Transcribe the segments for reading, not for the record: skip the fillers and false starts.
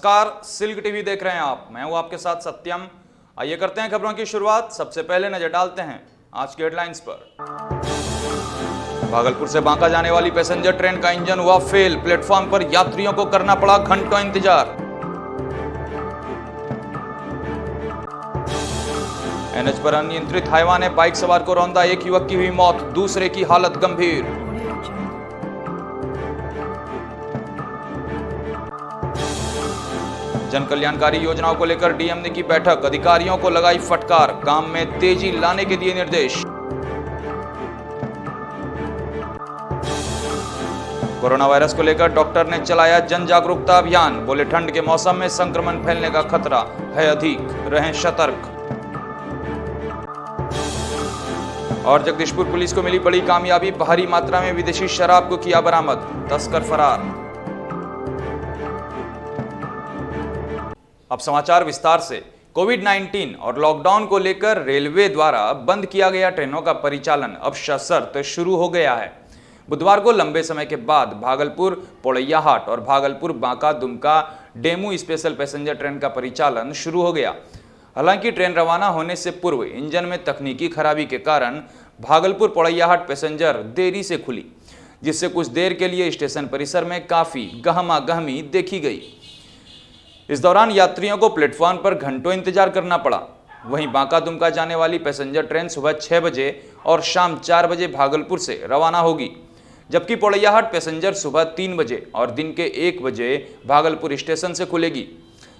नमस्कार, silk TV देख रहे हैं आप। मैं हूं आपके साथ सत्यम। आइए करते हैं खबरों की शुरुआत। सबसे पहले नजर डालते हैं आज की हेडलाइंस पर। भागलपुर से बांका जाने वाली पैसेंजर ट्रेन का इंजन हुआ फेल, प्लेटफॉर्म पर यात्रियों को करना पड़ा घंटों इंतजार। एनएच पर अनियंत्रित हाईवा ने बाइक सवार को रौंदा, एक युवक की हुई मौत, दूसरे की हालत गंभीर। जन कल्याणकारी योजनाओं को लेकर डीएम ने की बैठक, अधिकारियों को लगाई फटकार, काम में तेजी लाने के दिए निर्देश। कोरोना वायरस को लेकर डॉक्टर ने चलाया जन जागरूकता अभियान, बोले ठंड के मौसम में संक्रमण फैलने का खतरा है अधिक, रहें सतर्क। और जगदीशपुर पुलिस को मिली बड़ी कामयाबी, भारी मात्रा में विदेशी शराब को किया बरामद, तस्कर फरार। अब समाचार विस्तार से। कोविड-19 और लॉकडाउन को लेकर रेलवे द्वारा बंद किया गया ट्रेनों का परिचालन अब सशर्त शुरू हो गया है। बुधवार को लंबे समय के बाद भागलपुर पोड़ैयाहाट और Bhagalpur Banka Dumka DEMU special passenger train का परिचालन शुरू हो गया। हालांकि ट्रेन रवाना होने से पूर्व इंजन में तकनीकी खराबी के कारण भागलपुर पोड़ैयाहाट पैसेंजर देरी से खुली, जिससे कुछ देर के लिए स्टेशन परिसर में काफी गहमागहमी देखी गई। इस दौरान यात्रियों को प्लेटफॉर्म पर घंटों इंतजार करना पड़ा। वहीं बांका दुमका जाने वाली पैसेंजर ट्रेन सुबह 6 बजे और शाम 4 बजे भागलपुर से रवाना होगी, जबकि पोड़ैयाहाट पैसेंजर सुबह 3 बजे और दिन के 1 बजे भागलपुर स्टेशन से खुलेगी।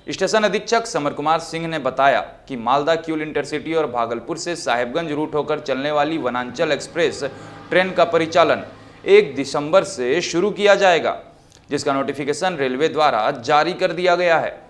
स्टेशन अधीक्षक समर कुमार सिंह ने बताया कि मालदा क्यूल इंटरसिटी और भागलपुर से साहेबगंज रूट होकर चलने वाली वनांचल एक्सप्रेस ट्रेन का परिचालन 1 दिसंबर से शुरू किया जाएगा, जिसका नोटिफिकेशन रेलवे द्वारा जारी कर दिया गया है।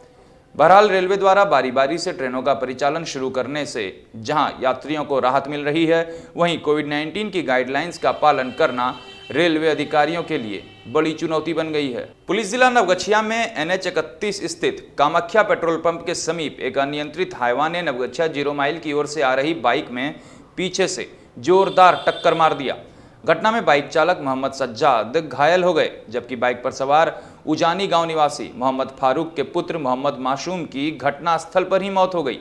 बहरहाल रेलवे द्वारा बारी बारी से ट्रेनों का परिचालन शुरू करने से जहां यात्रियों को राहत मिल रही है, वहीं कोविड-19 की गाइडलाइंस का पालन करना रेलवे अधिकारियों के लिए बड़ी चुनौती बन गई है। पुलिस जिला नवगछिया में NH 31 स्थित कामाख्या पेट्रोल पंप के समीप एक अनियंत्रित हाईवा ने नवगछिया 0 माइल की ओर से आ रही बाइक में पीछे से जोरदार टक्कर मार दिया। घटना में बाइक चालक मोहम्मद सज्जाद घायल हो गए, जबकि बाइक पर सवार उजानी गांव निवासी मोहम्मद फारूक के पुत्र मोहम्मद मासूम की घटनास्थल पर ही मौत हो गई।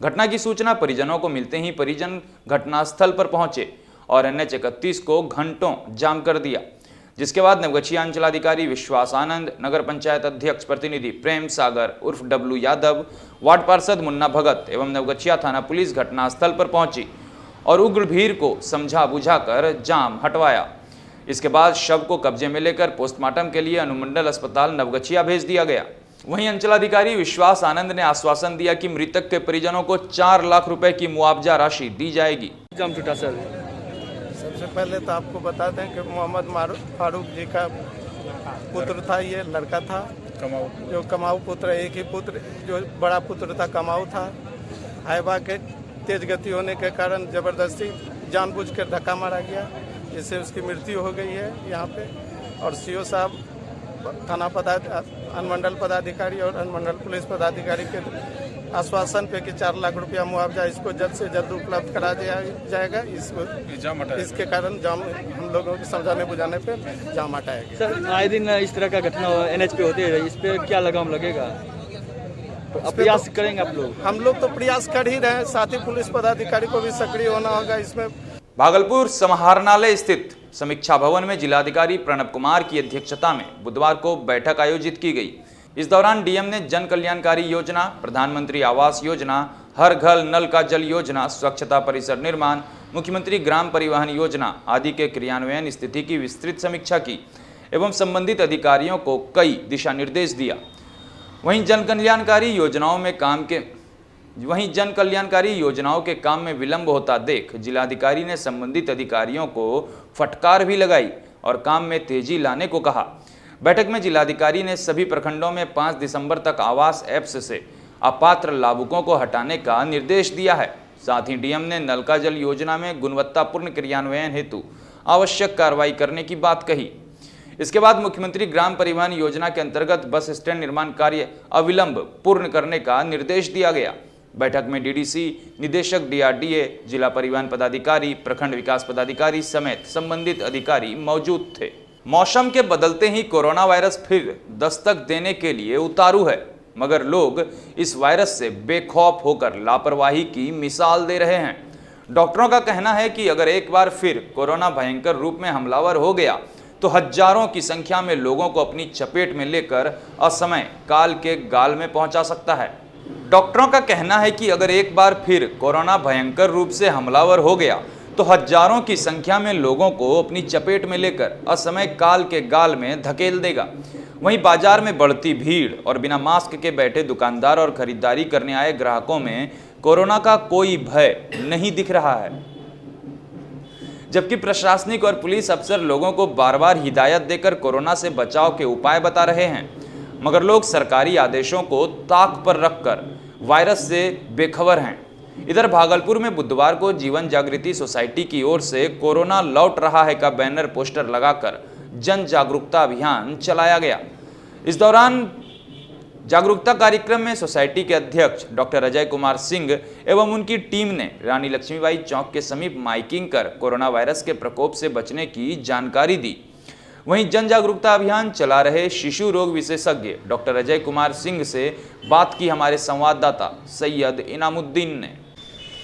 घटना की सूचना परिजनों को मिलते ही परिजन घटनास्थल पर पहुंचे और NH 31 को घंटों जाम कर दिया, जिसके बाद नवगछिया अंचलाधिकारी विश्वास आनंद, नगर पंचायत अध्यक्ष प्रतिनिधि प्रेम सागर उर्फ डब्लू यादव, वार्ड पार्षद मुन्ना भगत एवं नवगछिया थाना पुलिस घटनास्थल पर पहुंची और उग्र भीड़ को समझा बुझाकर जाम हटवाया। इसके बाद शव को कब्जे में लेकर पोस्टमार्टम के लिए अनुमंडल अस्पताल नवगछिया भेज दिया गया। वहीं अंचलाधिकारी विश्वास आनंद ने आश्वासन दिया कि मृतक के परिजनों को 4 लाख रुपए की मुआवजा राशि दी जाएगी। सबसे पहले तो आपको बता दें कि मोहम्मद फारूक जी का पुत्र था, ये लड़का था जो कमाऊ पुत्र, एक ही पुत्र जो बड़ा पुत्र था कमाऊ था। हाईवा के तेज गति होने के कारण जबरदस्ती जानबूझकर धक्का मारा गया, जिससे उसकी मृत्यु हो गई है यहाँ पे। और सीओ साहब, थाना अनुमंडल पदाधिकारी और अनुमंडल पुलिस पदाधिकारी के आश्वासन पे कि 4 लाख रुपया मुआवजा इसको जल्द से जल्द उपलब्ध करा दिया जाएगा। इसके कारण जाम हम लोगों के समझाने बुझाने पे जाम हटाया गया। सर, आए दिन इस तरह का घटना NH पे होती है, इस पे क्या लगाम लगेगा? प्रयास करेंगे आप लोग? हम लोग तो प्रयास कर ही रहे हैं, साथ ही पुलिस पदाधिकारी को भी सक्रिय होना होगा इसमें। भागलपुर समाहरणालय स्थित समीक्षा भवन में जिलाधिकारी प्रणब कुमार की अध्यक्षता में बुधवार को बैठक आयोजित की गई। इस दौरान डीएम ने जन कल्याणकारी योजना, प्रधानमंत्री आवास योजना, हर घर नल का जल योजना, स्वच्छता परिसर निर्माण, मुख्यमंत्री ग्राम परिवहन योजना आदि के क्रियान्वयन स्थिति की विस्तृत समीक्षा की एवं संबंधित अधिकारियों को कई दिशा निर्देश दिया। वहीं जन कल्याणकारी योजनाओं के काम में विलंब होता देख जिलाधिकारी ने संबंधित अधिकारियों को फटकार भी लगाई और काम में तेजी लाने को कहा। बैठक में जिलाधिकारी ने सभी प्रखंडों में 5 दिसंबर तक आवास ऐप्स से अपात्र लाभुकों को हटाने का निर्देश दिया है। साथ ही डीएम ने नल का जल योजना में गुणवत्तापूर्ण क्रियान्वयन हेतु आवश्यक कार्रवाई करने की बात कही। इसके बाद मुख्यमंत्री ग्राम परिवहन योजना के अंतर्गत बस स्टैंड निर्माण कार्य अविलंब पूर्ण करने का निर्देश दिया गया। बैठक में डीडीसी, निदेशक DRDA, जिला परिवहन पदाधिकारी, प्रखंड विकास पदाधिकारी समेत संबंधित अधिकारी मौजूद थे। मौसम के बदलते ही कोरोना वायरस फिर दस्तक देने के लिए उतारू है, मगर लोग इस वायरस से बेखौफ होकर लापरवाही की मिसाल दे रहे हैं। डॉक्टरों का कहना है कि अगर एक बार फिर कोरोना भयंकर रूप में हमलावर हो गया तो हजारों की संख्या में लोगों को अपनी चपेट में लेकर असमय काल के गाल में पहुंचा सकता है। डॉक्टरों का कहना है कि अगर एक बार फिर कोरोना भयंकर रूप से हमलावर हो गया तो हजारों की संख्या में लोगों को अपनी चपेट में लेकर असमय काल के गाल में धकेल देगा। वहीं बाजार में बढ़ती भीड़ और बिना मास्क के बैठे दुकानदार और खरीदारी करने आए ग्राहकों में कोरोना का कोई भय नहीं दिख रहा है, जबकि प्रशासनिक और पुलिस अफसर लोगों को बार बार हिदायत देकर कोरोना से बचाव के उपाय बता रहे हैं, मगर लोग सरकारी आदेशों को ताक पर रखकर वायरस से बेखबर हैं। इधर भागलपुर में बुधवार को जीवन जागृति सोसाइटी की ओर से कोरोना लौट रहा है का बैनर पोस्टर लगाकर जन जागरूकता अभियान चलाया गया। इस दौरान जागरूकता कार्यक्रम में सोसाइटी के अध्यक्ष डॉक्टर अजय कुमार सिंह एवं उनकी टीम ने रानी लक्ष्मीबाई चौक के समीप माइकिंग कर कोरोना वायरस के प्रकोप से बचने की जानकारी दी। वहीं जन जागरूकता अभियान चला रहे शिशु रोग विशेषज्ञ डॉक्टर अजय कुमार सिंह से बात की हमारे संवाददाता सैयद इनामुद्दीन ने।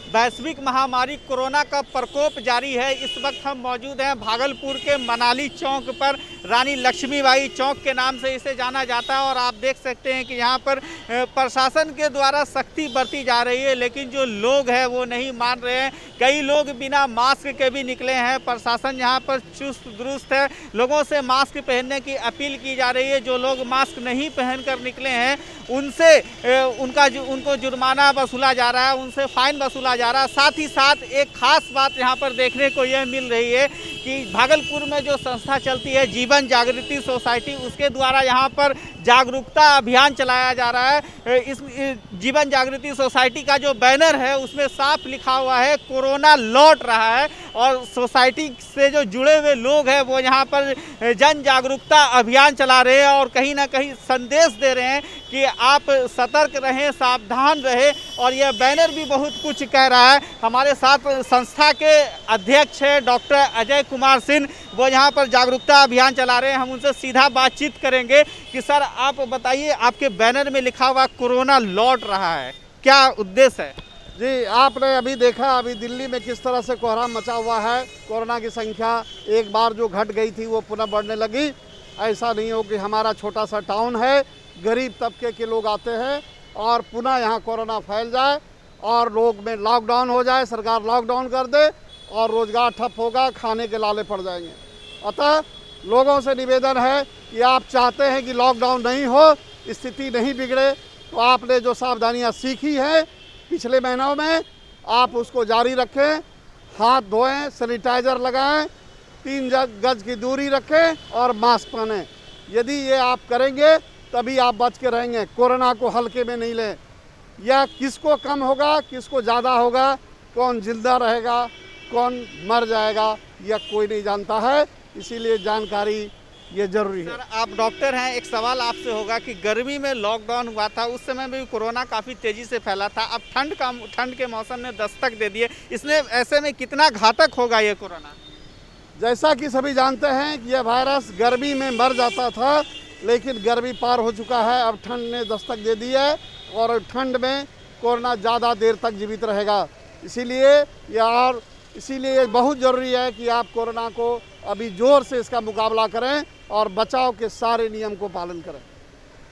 वैश्विक महामारी कोरोना का प्रकोप जारी है। इस वक्त हम मौजूद हैं भागलपुर के मनाली चौक पर, रानी लक्ष्मीबाई चौक के नाम से इसे जाना जाता है। और आप देख सकते हैं कि यहाँ पर प्रशासन के द्वारा सख्ती बरती जा रही है, लेकिन जो लोग हैं वो नहीं मान रहे हैं। कई लोग बिना मास्क के भी निकले हैं। प्रशासन यहाँ पर चुस्त दुरुस्त है, लोगों से मास्क पहनने की अपील की जा रही है। जो लोग मास्क नहीं पहनकर निकले हैं उनसे उनको जुर्माना वसूला जा रहा है, उनसे फाइन वसूला जा रहा है। साथ ही साथ एक खास बात यहाँ पर देखने को यह मिल रही है कि भागलपुर में जो संस्था चलती है जीवन जागृति सोसाइटी, उसके द्वारा यहाँ पर जागरूकता अभियान चलाया जा रहा है। इस जीवन जागृति सोसाइटी का जो बैनर है उसमें साफ लिखा हुआ है कोरोना लौट रहा है। और सोसाइटी से जो जुड़े हुए लोग हैं वो यहाँ पर जन जागरूकता अभियान चला रहे हैं और कहीं ना कहीं संदेश दे रहे हैं कि आप सतर्क रहें, सावधान रहें। और यह बैनर भी बहुत कुछ कह रहा है। हमारे साथ संस्था के अध्यक्ष है डॉक्टर अजय कुमार सिंह, वो यहाँ पर जागरूकता अभियान चला रहे हैं। हम उनसे सीधा बातचीत करेंगे कि सर आप बताइए, आपके बैनर में लिखा हुआ कोरोना लौट रहा है, क्या उद्देश्य है? जी, आपने अभी देखा अभी दिल्ली में किस तरह से कोहराम मचा हुआ है। कोरोना की संख्या एक बार जो घट गई थी वो पुनः बढ़ने लगी। ऐसा नहीं हो कि हमारा छोटा सा टाउन है, गरीब तबके के लोग आते हैं और पुनः यहाँ कोरोना फैल जाए और लोग में लॉकडाउन हो जाए, सरकार लॉकडाउन कर दे और रोजगार ठप होगा, खाने के लाले पड़ जाएंगे। अतः लोगों से निवेदन है कि आप चाहते हैं कि लॉकडाउन नहीं हो, स्थिति नहीं बिगड़े, तो आपने जो सावधानियां सीखी हैं पिछले महीनों में आप उसको जारी रखें। हाथ धोएं, सैनिटाइजर लगाएं, 3 गज की दूरी रखें और मास्क पहनें। यदि ये आप करेंगे तभी आप बच के रहेंगे। कोरोना को हल्के में नहीं लें। यह किसको कम होगा, किसको ज़्यादा होगा, कौन जिंदा रहेगा, कौन मर जाएगा, यह कोई नहीं जानता है। इसीलिए जानकारी ये जरूरी है। सर आप डॉक्टर हैं, एक सवाल आपसे होगा कि गर्मी में लॉकडाउन हुआ था, उस समय में भी कोरोना काफ़ी तेज़ी से फैला था। अब ठंड के मौसम ने दस्तक दे दिए, इसने ऐसे में कितना घातक होगा ये कोरोना? जैसा कि सभी जानते हैं कि यह वायरस गर्मी में मर जाता था, लेकिन गर्मी पार हो चुका है। अब ठंड ने दस्तक दे दी है और ठंड में कोरोना ज़्यादा देर तक जीवित रहेगा। इसीलिए बहुत ज़रूरी है कि आप कोरोना को अभी जोर से इसका मुकाबला करें और बचाव के सारे नियम को पालन करें।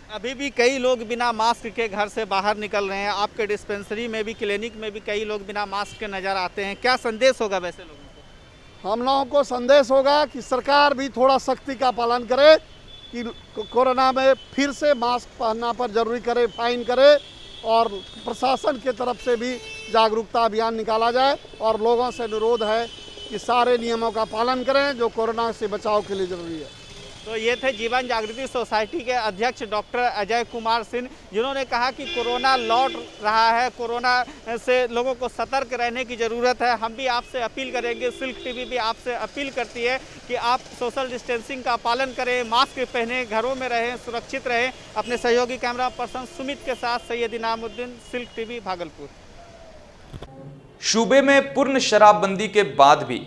अभी भी कई लोग बिना मास्क के घर से बाहर निकल रहे हैं। आपके डिस्पेंसरी में भी, क्लिनिक में भी कई लोग बिना मास्क के नज़र आते हैं। क्या संदेश होगा वैसे लोगों को? हम लोगों को संदेश होगा कि सरकार भी थोड़ा सख्ती का पालन करे, कि कोरोना में फिर से मास्क पहनना पर जरूरी करे, फाइन करे और प्रशासन के तरफ से भी जागरूकता अभियान निकाला जाए। और लोगों से अनुरोध है कि सारे नियमों का पालन करें जो कोरोना से बचाव के लिए जरूरी है। तो ये थे जीवन जागृति सोसाइटी के अध्यक्ष डॉक्टर अजय कुमार सिंह, जिन्होंने कहा कि कोरोना लौट रहा है, कोरोना से लोगों को सतर्क रहने की ज़रूरत है। हम भी आपसे अपील करेंगे, सिल्क टीवी भी आपसे अपील करती है कि आप सोशल डिस्टेंसिंग का पालन करें, मास्क पहनें, घरों में रहें, सुरक्षित रहें। अपने सहयोगी कैमरा पर्सन सुमित के साथ सैयद इनामुद्दीन, सिल्क टीवी, भागलपुर। सूबे में पूर्ण शराबबंदी के बाद भी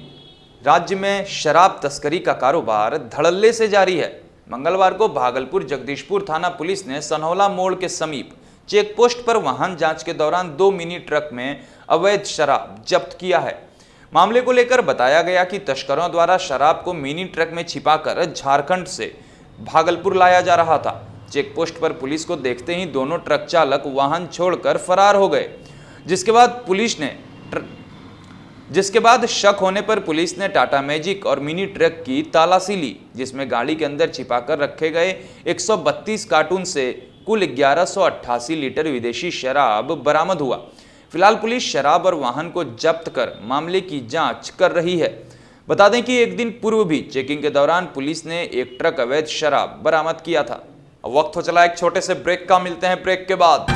राज्य में शराब तस्करी का कारोबार धड़ल्ले से जारी है। मंगलवार को भागलपुर जगदीशपुर थाना पुलिस ने सनहौला मोड़ के समीप चेक पोस्ट पर वाहन जांच के दौरान 2 मिनी ट्रक में अवैध शराब जब्त किया है। मामले को लेकर बताया गया कि तस्करों द्वारा शराब को मिनी ट्रक में छिपाकर झारखंड से भागलपुर लाया जा रहा था। चेक पोस्ट पर पुलिस को देखते ही दोनों ट्रक चालक वाहन छोड़कर फरार हो गए, जिसके बाद शक होने पर पुलिस ने टाटा मैजिक और मिनी ट्रक की तलाशी ली, जिसमें गाड़ी के अंदर छिपाकर रखे गए 132 कार्टून से कुल 1188 लीटर विदेशी शराब बरामद हुआ। फिलहाल पुलिस शराब और वाहन को जब्त कर मामले की जांच कर रही है। बता दें कि एक दिन पूर्व भी चेकिंग के दौरान पुलिस ने एक ट्रक अवैध शराब बरामद किया था। अब वक्त हो चला एक छोटे से ब्रेक का, मिलते हैं ब्रेक के बाद।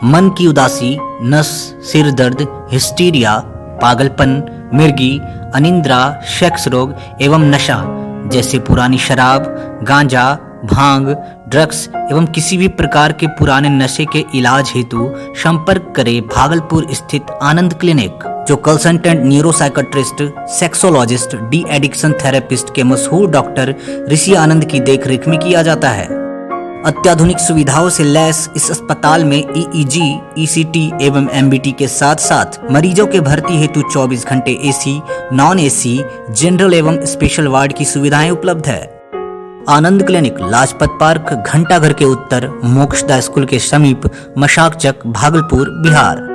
मन की उदासी, नस, सिर दर्द, हिस्टीरिया, पागलपन, मिर्गी, अनिद्रा, सेक्स रोग एवं नशा जैसे पुरानी शराब, गांजा, भांग, ड्रग्स एवं किसी भी प्रकार के पुराने नशे के इलाज हेतु संपर्क करें भागलपुर स्थित आनंद क्लिनिक, जो consultant neuropsychiatrist, sexologist, de addiction therapist के मशहूर डॉक्टर ऋषि आनंद की देखरेख में किया जाता है। अत्याधुनिक सुविधाओं से लैस इस अस्पताल में EEG, ECT एवं MBT के साथ साथ मरीजों के भर्ती हेतु 24 घंटे AC, नॉन AC, जनरल एवं स्पेशल वार्ड की सुविधाएं उपलब्ध है। आनंद क्लिनिक लाजपत पार्क, घंटाघर के उत्तर, मोक्षदा स्कूल के समीप, मशाकचक, भागलपुर, बिहार।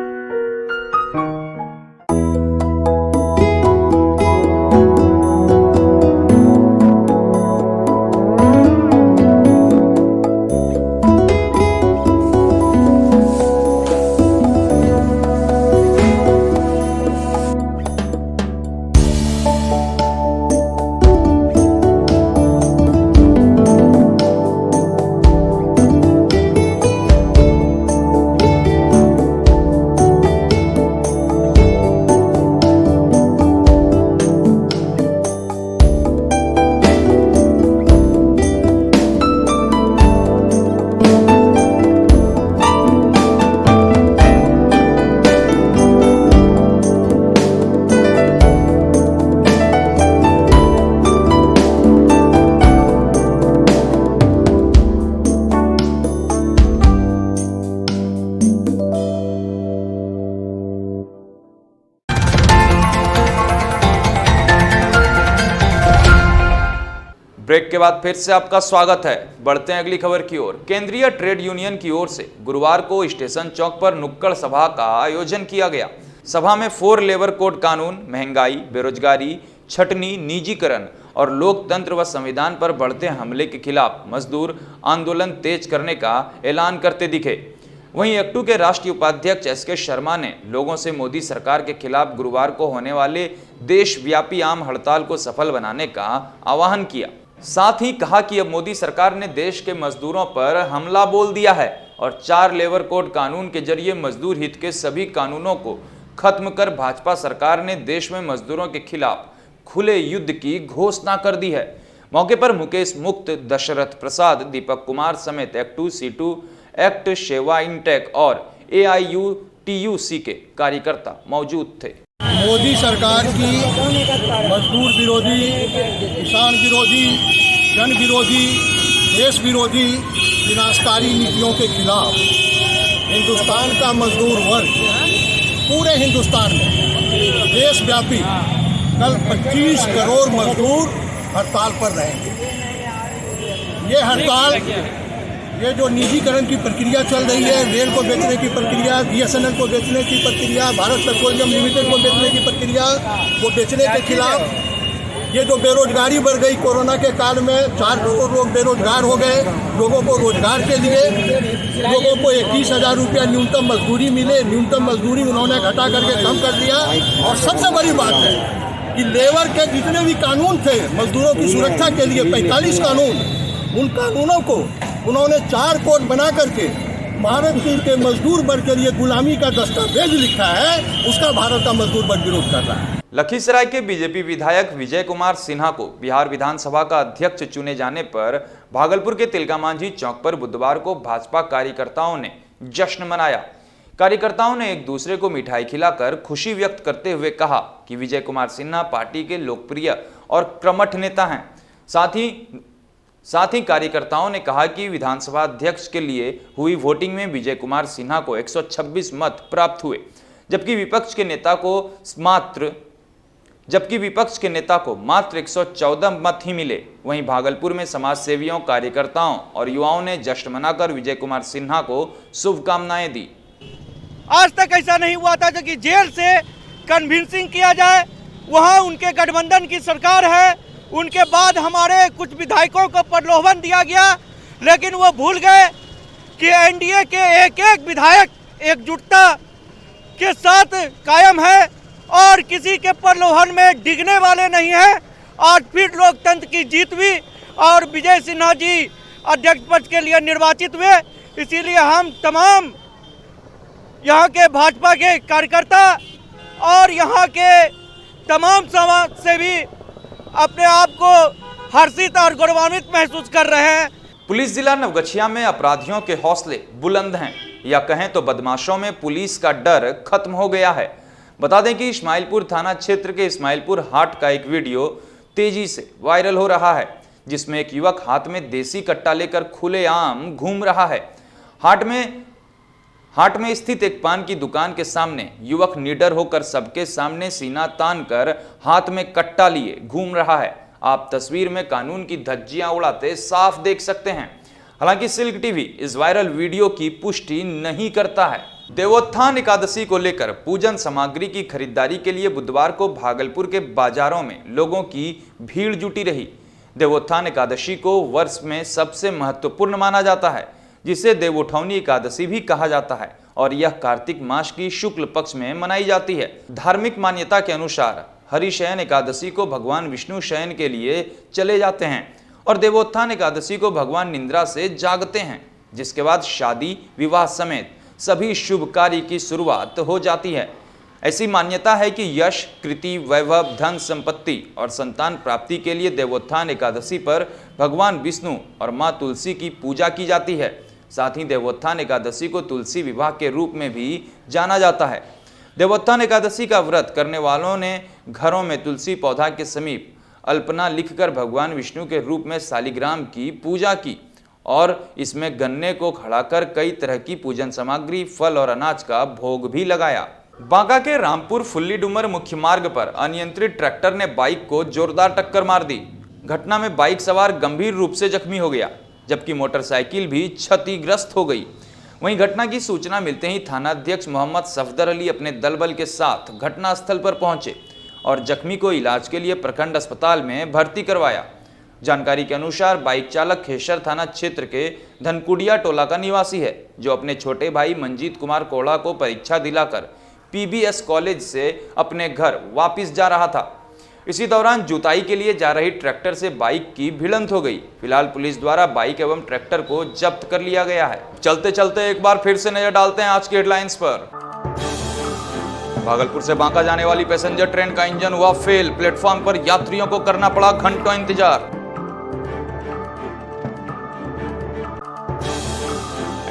ब्रेक के बाद फिर से आपका स्वागत है। बढ़ते हैं अगली खबर की ओर। केंद्रीय ट्रेड यूनियन की ओर से गुरुवार को स्टेशन चौक पर नुक्कड़ सभा का आयोजन किया गया। सभा में 4 लेबर कोड कानून, महंगाई, बेरोजगारी, छटनी, निजीकरण और लोकतंत्र व संविधान पर बढ़ते हमले के खिलाफ मजदूर आंदोलन तेज करने का ऐलान करते दिखे। वहीं एक्टू के राष्ट्रीय उपाध्यक्ष एसके शर्मा ने लोगों से मोदी सरकार के खिलाफ गुरुवार को होने वाले देशव्यापी आम हड़ताल को सफल बनाने का आह्वान किया। साथ ही कहा कि अब मोदी सरकार ने देश के मजदूरों पर हमला बोल दिया है और 4 लेबर कोड कानून के जरिए मजदूर हित के सभी कानूनों को खत्म कर भाजपा सरकार ने देश में मजदूरों के खिलाफ खुले युद्ध की घोषणा कर दी है। मौके पर मुकेश मुक्त, दशरथ प्रसाद, दीपक कुमार समेत एक्टू, सीटू, एक्ट, शेवा इंटेक और AIUTUC के कार्यकर्ता मौजूद थे। मोदी सरकार की मजदूर विरोधी, किसान विरोधी, जन विरोधी, देश विरोधी विनाशकारी नीतियों के खिलाफ हिंदुस्तान का मजदूर वर्ग पूरे हिंदुस्तान में देशव्यापी कल 25 करोड़ मजदूर हड़ताल पर रहेंगे। ये हड़ताल, ये जो निजीकरण की प्रक्रिया चल रही है, रेल को बेचने की प्रक्रिया, BSNL को बेचने की प्रक्रिया, भारत पेट्रोलियम लिमिटेड को बेचने की प्रक्रिया, वो बेचने के खिलाफ, ये जो बेरोजगारी बढ़ गई कोरोना के काल में, 4 करोड़ लोग बेरोजगार हो गए। लोगों को रोजगार के लिए लोगों को 21,000 रुपया न्यूनतम मजदूरी मिले, न्यूनतम मजदूरी उन्होंने घटा करके कम कर दिया। और सबसे बड़ी बात है कि लेबर के जितने भी कानून थे मजदूरों की सुरक्षा के लिए, 45 कानून, उन कानूनों को उन्होंने 4 कोड बना करके भारत के मजदूर वर्ग के लिए गुलामी का दस्तावेज लिखा है, उसका भारत का मजदूर वर्ग विरोध कर रहा है। लखीसराय के बीजेपी विधायक विजय कुमार सिन्हा को बिहार विधानसभा का अध्यक्ष चुने जाने पर भागलपुर के तिलका मांझी चौक पर बुधवार को भाजपा कार्यकर्ताओं ने जश्न मनाया। कार्यकर्ताओं ने एक दूसरे को मिठाई खिलाकर खुशी व्यक्त करते हुए कहा कि विजय कुमार सिन्हा पार्टी के लोकप्रिय और कर्मठ नेता हैं। साथ ही कार्यकर्ताओं ने कहा कि विधानसभा अध्यक्ष के लिए हुई वोटिंग में विजय कुमार सिन्हा को 126 मत प्राप्त हुए, जबकि विपक्ष के नेता को मात्र 114 मत ही मिले। वहीं भागलपुर में समाज सेवियों, कार्यकर्ताओं और युवाओं ने जश्न मनाकर विजय कुमार सिन्हा को शुभकामनाएं दी। आज तक ऐसा नहीं हुआ था कि जेल से कन्विंसिंग किया जाए। वहां उनके गठबंधन की सरकार है, उनके बाद हमारे कुछ विधायकों को प्रलोभन दिया गया, लेकिन वो भूल गए कि एनडीए के एक एक विधायक एकजुटता के साथ कायम है और किसी के प्रलोभन में डिगने वाले नहीं है। आज फिर लोकतंत्र की जीत हुई और विजय सिन्हा जी अध्यक्ष पद के लिए निर्वाचित हुए। इसीलिए हम तमाम यहाँ के भाजपा के कार्यकर्ता और यहाँ के तमाम समाज सेवी अपने आप को हर्षित और गौरवान्वित महसूस कर रहे हैं। पुलिस जिला नवगछिया में अपराधियों के हौसले बुलंद हैं, या कहें तो बदमाशों में पुलिस का डर खत्म हो गया है। बता दें कि इस्माइलपुर थाना क्षेत्र के इस्माइलपुर हाट का एक वीडियो तेजी से वायरल हो रहा है, जिसमें एक युवक हाथ में देसी कट्टा लेकर खुलेआम घूम रहा है। हाट में स्थित एक पान की दुकान के सामने युवक निडर होकर सबके सामने सीना तान कर हाथ में कट्टा लिए घूम रहा है। आप तस्वीर में कानून की धज्जियां उड़ाते साफ देख सकते हैं। हालांकि सिल्क टीवी इस वायरल वीडियो की पुष्टि नहीं करता है। देवोत्थान एकादशी को लेकर पूजन सामग्री की खरीदारी के लिए बुधवार को भागलपुर के बाजारों में लोगों की भीड़ जुटी रही। देवोत्थान एकादशी को वर्ष में सबसे महत्वपूर्ण माना जाता है, जिसे देवउठौनी एकादशी भी कहा जाता है, और यह कार्तिक मास की शुक्ल पक्ष में मनाई जाती है। धार्मिक मान्यता के अनुसार हरिशयन एकादशी को भगवान विष्णु शयन के लिए चले जाते हैं और देवोत्थान एकादशी को भगवान निद्रा से जागते हैं, जिसके बाद शादी, विवाह समेत सभी शुभ कार्य की शुरुआत हो जाती है। ऐसी मान्यता है कि यश, कृति, वैभव, धन, संपत्ति और संतान प्राप्ति के लिए देवोत्थान एकादशी पर भगवान विष्णु और मां तुलसी की पूजा की जाती है। साथ ही देवोत्थान एकादशी को तुलसी विवाह के रूप में भी जाना जाता है। देवोत्थान एकादशी का व्रत करने वालों ने घरों में तुलसी पौधा के समीप अल्पना लिखकर भगवान विष्णु के रूप में शालिग्राम की पूजा की और इसमें गन्ने को खड़ा कर कई तरह की पूजन सामग्री, फल और अनाज का भोग भी लगाया। बांका के रामपुर फुल्ली डुमर मुख्य मार्ग पर अनियंत्रित ट्रैक्टर ने बाइक को जोरदार टक्कर मार दी। घटना में बाइक सवार गंभीर रूप से जख्मी हो गया, जबकि मोटरसाइकिल भी क्षतिग्रस्त हो गई। वहीं घटना की सूचना मिलते ही थानाध्यक्ष मोहम्मद सफदर अली अपने दलबल के साथ घटनास्थल पर पहुंचे और जख्मी को इलाज के लिए प्रखंड अस्पताल में भर्ती करवाया। जानकारी के अनुसार बाइक चालक खेसर थाना क्षेत्र के धनकुड़िया टोला का निवासी है, जो अपने छोटे भाई मंजीत कुमार कोड़ा को परीक्षा दिलाकर पीबीएस कॉलेज से अपने घर वापस जा रहा था। इसी दौरान जुताई के लिए जा रही ट्रैक्टर से बाइक की भिड़ंत हो गई। फिलहाल पुलिस द्वारा बाइक एवं ट्रैक्टर को जब्त कर लिया गया है। चलते चलते एक बार फिर से नजर डालते हैं आज की हेडलाइंस पर। भागलपुर से बांका जाने वाली पैसेंजर ट्रेन का इंजन हुआ फेल, प्लेटफॉर्म पर यात्रियों को करना पड़ा घंटों इंतजार।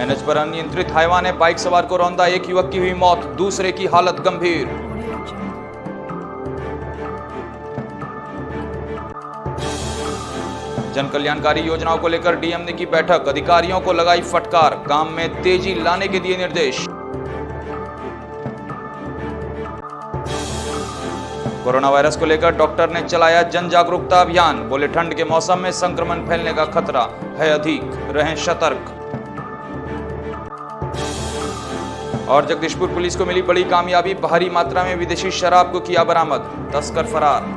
एनएच पर अनियंत्रित हाईवा ने बाइक सवार को रौंदा, एक युवक की हुई मौत, दूसरे की हालत गंभीर। जन कल्याणकारी योजनाओं को लेकर डीएम ने की बैठक, अधिकारियों को लगाई फटकार, काम में तेजी लाने के दिए निर्देश। कोरोना वायरस को लेकर डॉक्टर ने चलाया जन जागरूकता अभियान, बोले ठंड के मौसम में संक्रमण फैलने का खतरा है अधिक, रहें सतर्क। और जगदीशपुर पुलिस को मिली बड़ी कामयाबी, भारी मात्रा में विदेशी शराब को किया बरामद, तस्कर फरार।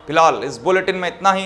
फिलहाल इस बुलेटिन में इतना ही।